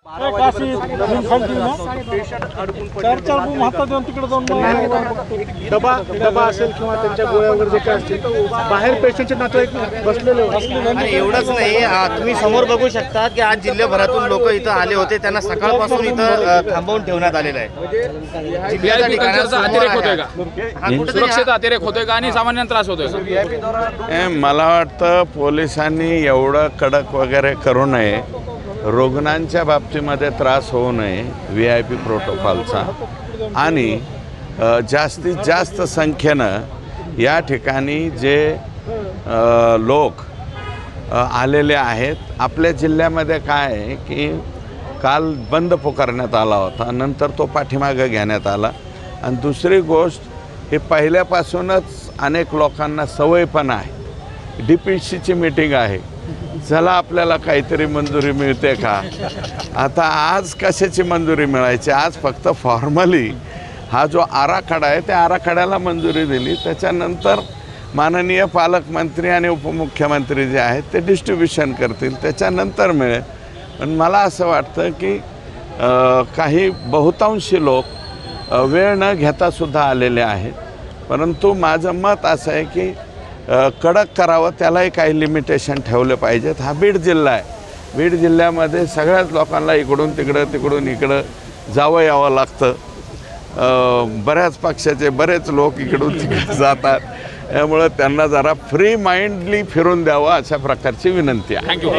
डबा असेल किंवा त्यांच्या गोळ्या वगैरे जे काय असतील बाहेर पेशंटचे नातेवाईक बसलेले आणि एवढंच नाही, तुम्ही समोर बघू शकता की आज जिल्ह्याभरातून लोक इथं आले होते, त्यांना सकाळपासून इथं थांबवून ठेवण्यात आलेलं आहे. अतिरेक होतोय का, सुरक्षेचा अतिरेक होतोय का आणि सामान्य त्रास होतोय? मला वाटतं पोलिसांनी एवढं कडक वगैरे करू नये, रुग्णांच्या बाबतीमध्ये त्रास होऊ नये VIP प्रोटोकॉलचा, आणि जास्तीत जास्त संख्येनं या ठिकाणी जे लोक आलेले आहेत. आपल्या जिल्ह्यामध्ये काय आहे की काल बंद पुकारण्यात आला होता, नंतर तो पाठीमागं घेण्यात आला. आणि दुसरी गोष्ट, हे पहिल्यापासूनच अनेक लोकांना सवय पण आहे. DPCची मीटिंग आहे, चला आपल्याला काहीतरी मंजुरी मिळते का. आता आज कशाची मंजुरी मिळायची, आज फक्त फॉर्मली हा जो आराखडा आहे त्या आराखड्याला मंजुरी दिली. त्याच्यानंतर माननीय पालकमंत्री आणि उपमुख्यमंत्री जे आहेत ते डिस्ट्रीब्युशन करतील, त्याच्यानंतर मिळेल. पण मला असं वाटतं की काही बहुतांशी लोक वेळ न घेतासुद्धा आलेले आहेत. परंतु माझं मत असं आहे की कडक करावं, त्यालाही काही लिमिटेशन ठेवले पाहिजेत. हा बीड जिल्हा आहे, बीड जिल्ह्यामध्ये सगळ्याच लोकांना इकडून तिकडं तिकडून इकडं जावं यावं लागतं. बऱ्याच पक्षाचे बरेच लोक इकडून तिकडे जातात, त्यामुळं त्यांना जरा फ्री माइंडली फिरून द्यावं अशा प्रकारची विनंती आहे. थँक्यू.